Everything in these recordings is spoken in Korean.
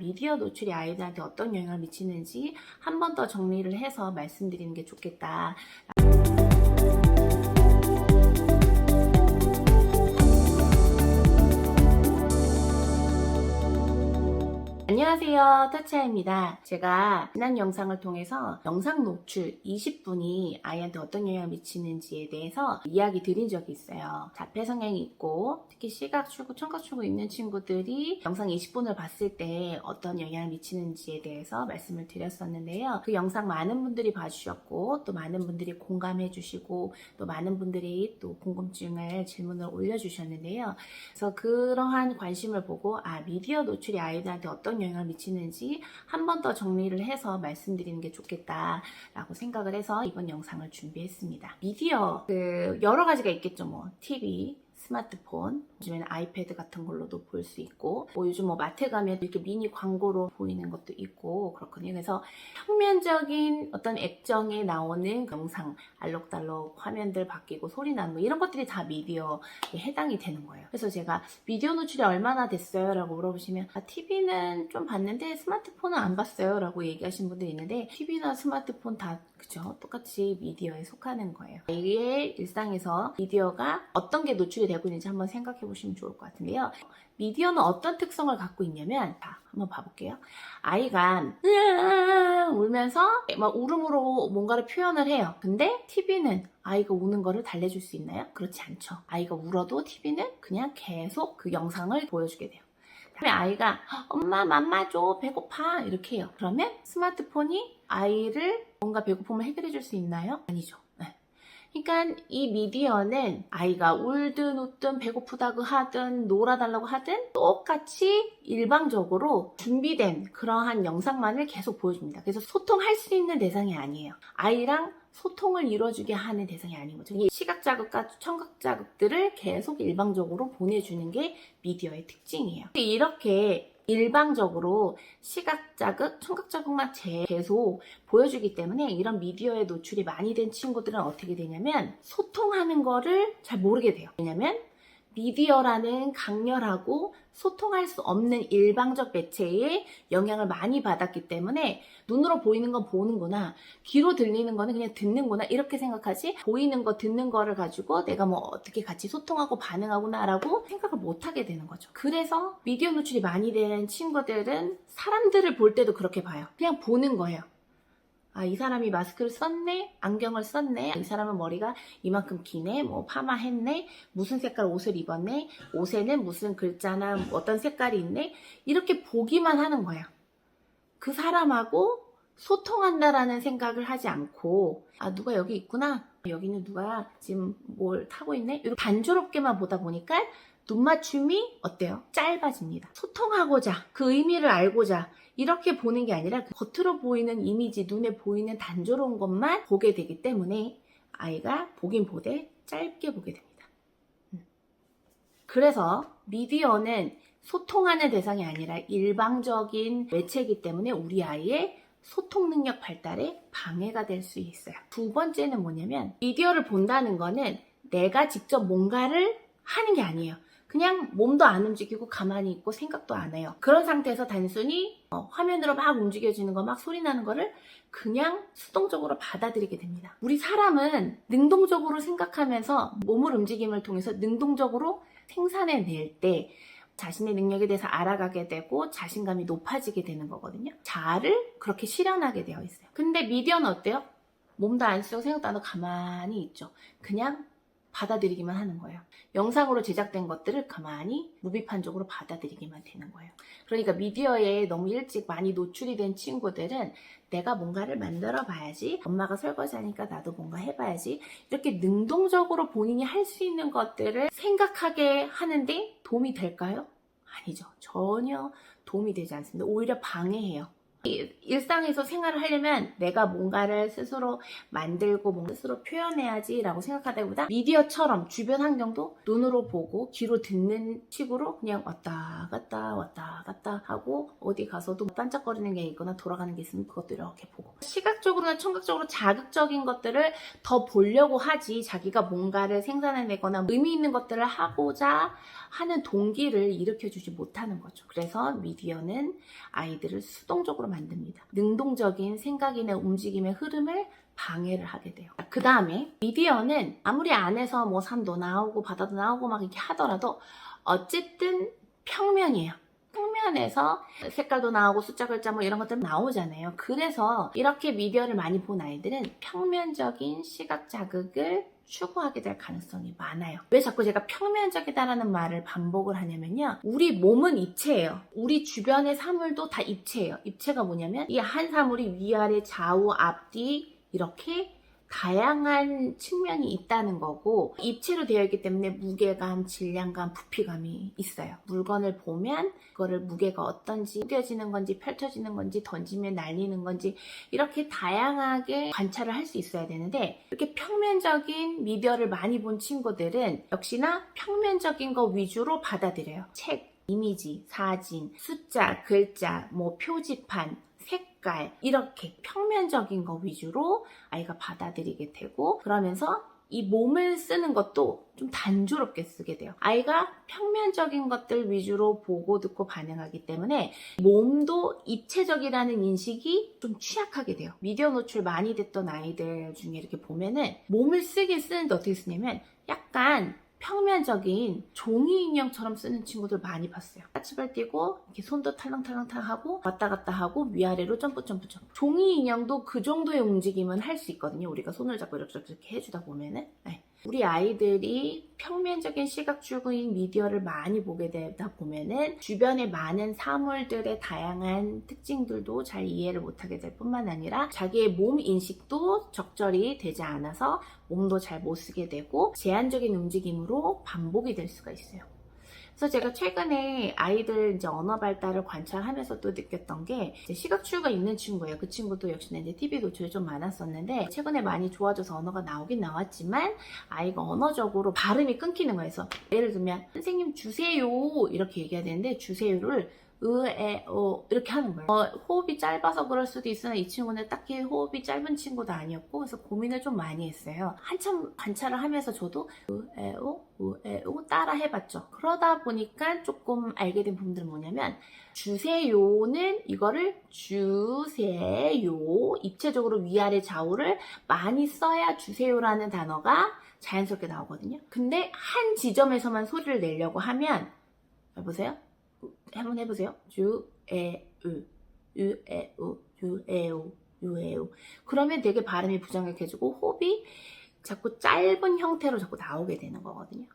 미디어 노출이 아이들한테 어떤 영향을 미치는지 한 번 더 정리를 해서 말씀드리는 게 좋겠다. 안녕하세요, 터치아입니다. 제가 지난 영상을 통해서 영상 노출 20분이 아이한테 어떤 영향을 미치는지에 대해서 이야기 드린 적이 있어요. 자폐 성향이 있고 특히 시각 출구, 청각 출구 있는 친구들이 영상 20분을 봤을 때 어떤 영향을 미치는지에 대해서 말씀을 드렸었는데요. 그 영상 많은 분들이 봐주셨고 또 많은 분들이 공감해 주시고 또 많은 분들이 또 궁금증을 질문을 올려주셨는데요. 그래서 그러한 관심을 보고 미디어 노출이 아이들한테 어떤 영향을 미치는지 한 번 더 정리를 해서 말씀드리는 게 좋겠다라고 생각을 해서 이번 영상을 준비했습니다. 미디어 여러 가지가 있겠죠. 뭐 TV, 스마트폰, 요즘에는 아이패드 같은 걸로도 볼 수 있고 요즘 마트 가면 이렇게 미니 광고로 보이는 것도 있고 그렇거든요. 그래서 평면적인 어떤 액정에 나오는 영상, 알록달록 화면들 바뀌고 소리 나는 거 이런 것들이 다 미디어에 해당이 되는 거예요. 그래서 제가 미디어 노출이 얼마나 됐어요? 라고 물어보시면 TV는 좀 봤는데 스마트폰은 안 봤어요 라고 얘기하신 분들이 있는데 TV나 스마트폰 다 그죠? 똑같이 미디어에 속하는 거예요. 아이의 일상에서 미디어가 어떤 게 노출이 되고 있는지 한번 생각해 보시면 좋을 것 같은데요. 미디어는 어떤 특성을 갖고 있냐면 한번 봐볼게요. 아이가 울면서 막 울음으로 뭔가를 표현을 해요. 근데 TV는 아이가 우는 거를 달래줄 수 있나요? 그렇지 않죠. 아이가 울어도 TV는 그냥 계속 그 영상을 보여주게 돼요. 다음에 아이가 엄마 맘마 줘 배고파 이렇게 해요. 그러면 스마트폰이 아이를 뭔가 배고픔을 해결해 줄 수 있나요? 아니죠. 그러니까 이 미디어는 아이가 울든 웃든 배고프다고 하든 놀아달라고 하든 똑같이 일방적으로 준비된 그러한 영상만을 계속 보여줍니다. 그래서 소통할 수 있는 대상이 아니에요. 아이랑 소통을 이루어주게 하는 대상이 아닌 거죠. 이 시각 자극과 청각 자극들을 계속 일방적으로 보내주는 게 미디어의 특징이에요. 이렇게 일방적으로 시각 자극, 청각 자극만 계속 보여주기 때문에 이런 미디어에 노출이 많이 된 친구들은 어떻게 되냐면 소통하는 거를 잘 모르게 돼요. 왜냐면 미디어라는 강렬하고 소통할 수 없는 일방적 매체에 영향을 많이 받았기 때문에 눈으로 보이는 건 보는구나, 귀로 들리는 거는 그냥 듣는구나 이렇게 생각하지 보이는 거 듣는 거를 가지고 내가 뭐 어떻게 같이 소통하고 반응하구나 라고 생각을 못 하게 되는 거죠. 그래서 미디어 노출이 많이 되는 친구들은 사람들을 볼 때도 그렇게 봐요. 그냥 보는 거예요. 이 사람이 마스크를 썼네, 안경을 썼네, 이 사람은 머리가 이만큼 기네, 뭐 파마했네, 무슨 색깔 옷을 입었네, 옷에는 무슨 글자나 어떤 색깔이 있네, 이렇게 보기만 하는 거예요. 그 사람하고 소통한다라는 생각을 하지 않고 누가 여기 있구나, 여기는 누가 지금 뭘 타고 있네, 이렇게 단조롭게만 보다 보니까 눈맞춤이 어때요? 짧아집니다. 소통하고자, 그 의미를 알고자 이렇게 보는 게 아니라 겉으로 보이는 이미지, 눈에 보이는 단조로운 것만 보게 되기 때문에 아이가 보긴 보되 짧게 보게 됩니다. 그래서 미디어는 소통하는 대상이 아니라 일방적인 매체이기 때문에 우리 아이의 소통 능력 발달에 방해가 될 수 있어요. 두 번째는 뭐냐면 미디어를 본다는 거는 내가 직접 뭔가를 하는 게 아니에요. 그냥 몸도 안 움직이고 가만히 있고 생각도 안 해요. 그런 상태에서 단순히 화면으로 막 움직여지는 거, 막 소리 나는 거를 그냥 수동적으로 받아들이게 됩니다. 우리 사람은 능동적으로 생각하면서 몸을 움직임을 통해서 능동적으로 생산해낼 때 자신의 능력에 대해서 알아가게 되고 자신감이 높아지게 되는 거거든요. 자아를 그렇게 실현하게 되어 있어요. 근데 미디어는 어때요? 몸도 안 쓰고 생각도 안 하고 가만히 있죠. 그냥 받아들이기만 하는 거예요. 영상으로 제작된 것들을 가만히 무비판적으로 받아들이기만 되는 거예요. 그러니까 미디어에 너무 일찍 많이 노출이 된 친구들은 내가 뭔가를 만들어 봐야지, 엄마가 설거지하니까 나도 뭔가 해봐야지, 이렇게 능동적으로 본인이 할 수 있는 것들을 생각하게 하는데 도움이 될까요? 아니죠. 전혀 도움이 되지 않습니다. 오히려 방해해요. 일상에서 생활을 하려면 내가 뭔가를 스스로 만들고 뭔가 스스로 표현해야지 라고 생각하다보다 미디어처럼 주변 환경도 눈으로 보고 귀로 듣는 식으로 그냥 왔다 갔다 하고 어디 가서도 반짝거리는 게 있거나 돌아가는 게 있으면 그것도 이렇게 보고 시각적으로나 청각적으로 자극적인 것들을 더 보려고 하지 자기가 뭔가를 생산해내거나 의미 있는 것들을 하고자 하는 동기를 일으켜주지 못하는 거죠. 그래서 미디어는 아이들을 수동적으로 만듭니다. 능동적인 생각이나 움직임의 흐름을 방해를 하게 돼요. 그 다음에 미디어는 아무리 안에서 뭐 산도 나오고 바다도 나오고 막 이렇게 하더라도 어쨌든 평면이에요. 평면에서 색깔도 나오고 숫자 글자 뭐 이런 것들 나오잖아요. 그래서 이렇게 미디어를 많이 본 아이들은 평면적인 시각 자극을 추구하게 될 가능성이 많아요. 왜 자꾸 제가 평면적이다라는 말을 반복을 하냐면요. 우리 몸은 입체예요. 우리 주변의 사물도 다 입체예요. 입체가 뭐냐면 이 한 사물이 위아래 좌우 앞뒤 이렇게 다양한 측면이 있다는 거고 입체로 되어 있기 때문에 무게감, 질량감, 부피감이 있어요. 물건을 보면 그거를 무게가 어떤지 구겨지는 건지 펼쳐지는 건지 던지면 날리는 건지 이렇게 다양하게 관찰을 할 수 있어야 되는데 이렇게 평면적인 미디어를 많이 본 친구들은 역시나 평면적인 거 위주로 받아들여요. 책, 이미지, 사진, 숫자, 글자, 뭐 표지판, 색깔 이렇게 평면적인 거 위주로 아이가 받아들이게 되고 그러면서 이 몸을 쓰는 것도 좀 단조롭게 쓰게 돼요. 아이가 평면적인 것들 위주로 보고 듣고 반응하기 때문에 몸도 입체적이라는 인식이 좀 취약하게 돼요. 미디어 노출 많이 됐던 아이들 중에 이렇게 보면은 몸을 쓰긴 쓰는데 어떻게 쓰냐면 약간 평면적인 종이 인형처럼 쓰는 친구들 많이 봤어요. 까치발 띄고 이렇게 손도 탈랑탈랑하고 왔다 갔다 하고 위아래로 점프. 종이 인형도 그 정도의 움직임은 할 수 있거든요. 우리가 손을 잡고 이렇게 해주다 보면은. 네. 우리 아이들이 평면적인 시각 추구인 미디어를 많이 보게 되다 보면은 주변의 많은 사물들의 다양한 특징들도 잘 이해를 못하게 될 뿐만 아니라 자기의 몸 인식도 적절히 되지 않아서 몸도 잘 못 쓰게 되고 제한적인 움직임으로 반복이 될 수가 있어요. 그래서 제가 최근에 아이들 이제 언어 발달을 관찰하면서 또 느꼈던 게 시각 추구가 있는 친구예요. 그 친구도 역시나 이제 TV 노출이 좀 많았었는데 최근에 많이 좋아져서 언어가 나오긴 나왔지만 아이가 언어적으로 발음이 끊기는 거예요. 그래서 예를 들면 선생님 주세요 이렇게 얘기해야 되는데 주세요를 이렇게 하는 거예요. 호흡이 짧아서 그럴 수도 있으나 이 친구는 딱히 호흡이 짧은 친구도 아니었고 그래서 고민을 좀 많이 했어요. 한참 관찰을 하면서 저도 따라 해봤죠. 그러다 보니까 조금 알게 된 부분들은 뭐냐면 주세요는 이거를 주세요 입체적으로 위아래 좌우를 많이 써야 주세요라는 단어가 자연스럽게 나오거든요. 근데 한 지점에서만 소리를 내려고 하면 여보세요? 한번 해보세요. 유에우. 그러면 되게 발음이 부정확해지고 호흡이 자꾸 짧은 형태로 자꾸 나오게 되는 거거든요.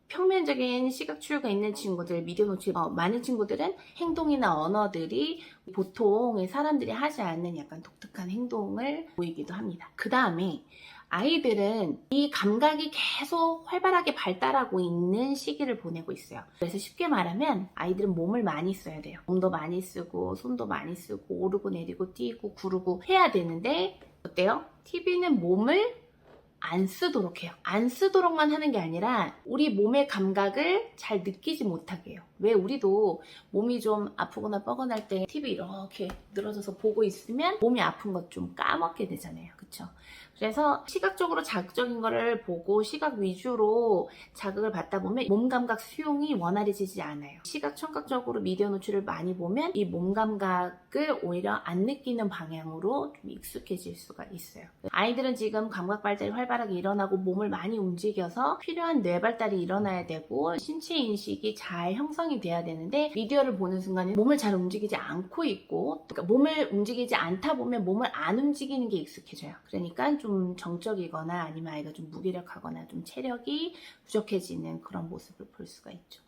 평면적인 시각 추구가 있는 친구들, 미디어 노출 많은 친구들은 행동이나 언어들이 보통 사람들이 하지 않는 약간 독특한 행동을 보이기도 합니다. 그 다음에 아이들은 이 감각이 계속 활발하게 발달하고 있는 시기를 보내고 있어요. 그래서 쉽게 말하면 아이들은 몸을 많이 써야 돼요. 몸도 많이 쓰고 손도 많이 쓰고 오르고 내리고 뛰고 구르고 해야 되는데 어때요? TV는 몸을 안 쓰도록 해요. 안 쓰도록만 하는 게 아니라 우리 몸의 감각을 잘 느끼지 못하게 해요. 왜 우리도 몸이 좀 아프거나 뻐근할 때 TV 이렇게 늘어져서 보고 있으면 몸이 아픈 것 좀 까먹게 되잖아요. 그쵸? 그래서 시각적으로 자극적인 거를 보고 시각 위주로 자극을 받다 보면 몸 감각 수용이 원활해지지 않아요. 시각 청각적으로 미디어 노출을 많이 보면 이 몸 감각을 오히려 안 느끼는 방향으로 좀 익숙해질 수가 있어요. 아이들은 지금 감각 발달이 활발하게 일어나고 몸을 많이 움직여서 필요한 뇌 발달이 일어나야 되고 신체 인식이 잘 형성이 돼야 되는데 미디어를 보는 순간에 몸을 잘 움직이지 않고 있고 그러니까 몸을 움직이지 않다 보면 몸을 안 움직이는 게 익숙해져요. 그러니까 좀 정적이거나 아니면 아이가 좀 무기력하거나 좀 체력이 부족해지는 그런 모습을 볼 수가 있죠.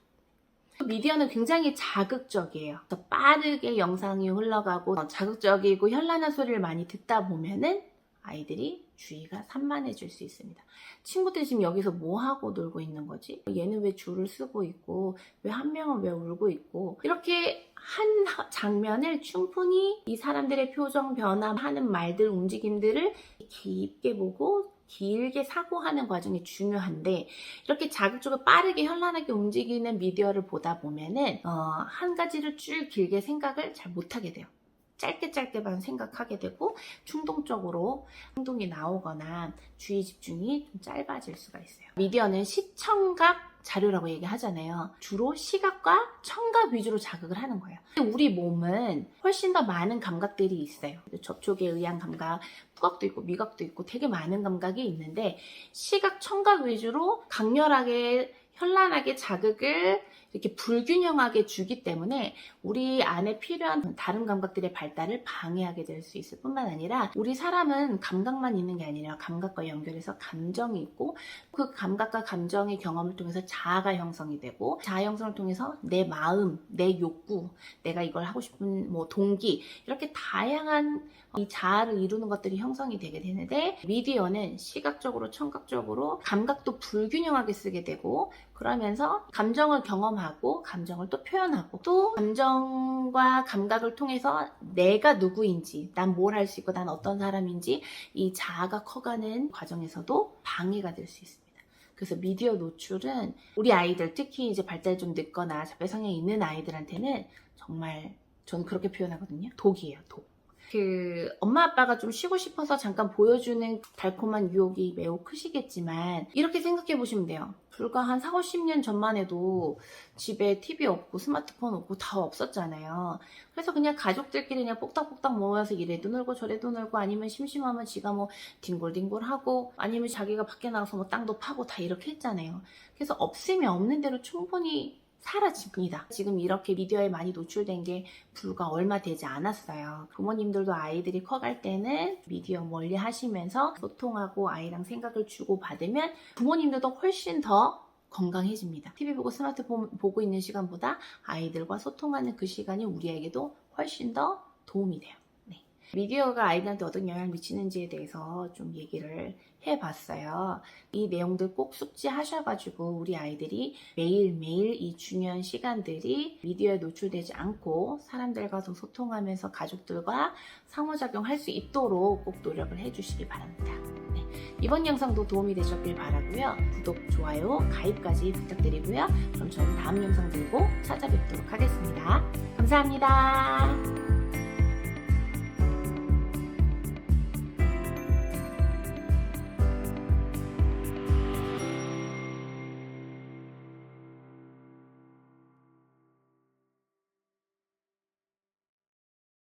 미디어는 굉장히 자극적이에요. 더 빠르게 영상이 흘러가고 자극적이고 현란한 소리를 많이 듣다 보면은 아이들이 주의가 산만해질 수 있습니다. 친구들이 지금 여기서 뭐 하고 놀고 있는 거지? 얘는 왜 줄을 쓰고 있고, 왜 한 명은 왜 울고 있고, 이렇게 한 장면을 충분히 이 사람들의 표정 변화, 하는 말들, 움직임들을 깊게 보고 길게 사고하는 과정이 중요한데, 이렇게 자극적으로 빠르게 현란하게 움직이는 미디어를 보다 보면은 한 가지를 쭉 길게 생각을 잘 못하게 돼요. 짧게만 생각하게 되고 충동적으로 행동이 나오거나 주의 집중이 좀 짧아질 수가 있어요. 미디어는 시청각 자료라고 얘기하잖아요. 주로 시각과 청각 위주로 자극을 하는 거예요. 우리 몸은 훨씬 더 많은 감각들이 있어요. 접촉에 의한 감각, 후각도 있고 미각도 있고 되게 많은 감각이 있는데, 시각, 청각 위주로 강렬하게 현란하게 자극을 이렇게 불균형하게 주기 때문에 우리 안에 필요한 다른 감각들의 발달을 방해하게 될 수 있을 뿐만 아니라, 우리 사람은 감각만 있는 게 아니라 감각과 연결해서 감정이 있고, 그 감각과 감정의 경험을 통해서 자아가 형성이 되고, 자아 형성을 통해서 내 마음, 내 욕구, 내가 이걸 하고 싶은 동기, 이렇게 다양한 이 자아를 이루는 것들이 형성이 되게 되는데, 미디어는 시각적으로 청각적으로 감각도 불균형하게 쓰게 되고, 그러면서 감정을 경험하고 감정을 또 표현하고, 또 감정과 감각을 통해서 내가 누구인지, 난 뭘 할 수 있고 난 어떤 사람인지 이 자아가 커가는 과정에서도 방해가 될 수 있습니다. 그래서 미디어 노출은 우리 아이들, 특히 이제 발달이 좀 늦거나 자폐성향이 있는 아이들한테는 정말, 저는 그렇게 표현하거든요. 독이에요, 독. 엄마 아빠가 좀 쉬고 싶어서 잠깐 보여주는 달콤한 유혹이 매우 크시겠지만, 이렇게 생각해 보시면 돼요. 불과 한 4, 50년 전만 해도 집에 TV 없고 스마트폰 없고 다 없었잖아요. 그래서 그냥 가족들끼리 그냥 뽁닥뽁닥 모여서 이래도 놀고 저래도 놀고, 아니면 심심하면 지가 뒹굴뒹굴 하고, 아니면 자기가 밖에 나가서 땅도 파고 다 이렇게 했잖아요. 그래서 없으면 없는 대로 충분히 사라집니다. 지금 이렇게 미디어에 많이 노출된 게 불과 얼마 되지 않았어요. 부모님들도 아이들이 커갈 때는 미디어 멀리 하시면서 소통하고 아이랑 생각을 주고받으면 부모님들도 훨씬 더 건강해집니다. TV 보고 스마트폰 보고 있는 시간보다 아이들과 소통하는 그 시간이 우리에게도 훨씬 더 도움이 돼요. 미디어가 아이들한테 어떤 영향을 미치는지에 대해서 좀 얘기를 해봤어요. 이 내용들 꼭 숙지하셔가지고 우리 아이들이 매일매일 이 중요한 시간들이 미디어에 노출되지 않고 사람들과 더 소통하면서 가족들과 상호작용할 수 있도록 꼭 노력을 해주시기 바랍니다. 이번 영상도 도움이 되셨길 바라고요. 구독, 좋아요, 가입까지 부탁드리고요. 그럼 저는 다음 영상 들고 찾아뵙도록 하겠습니다. 감사합니다.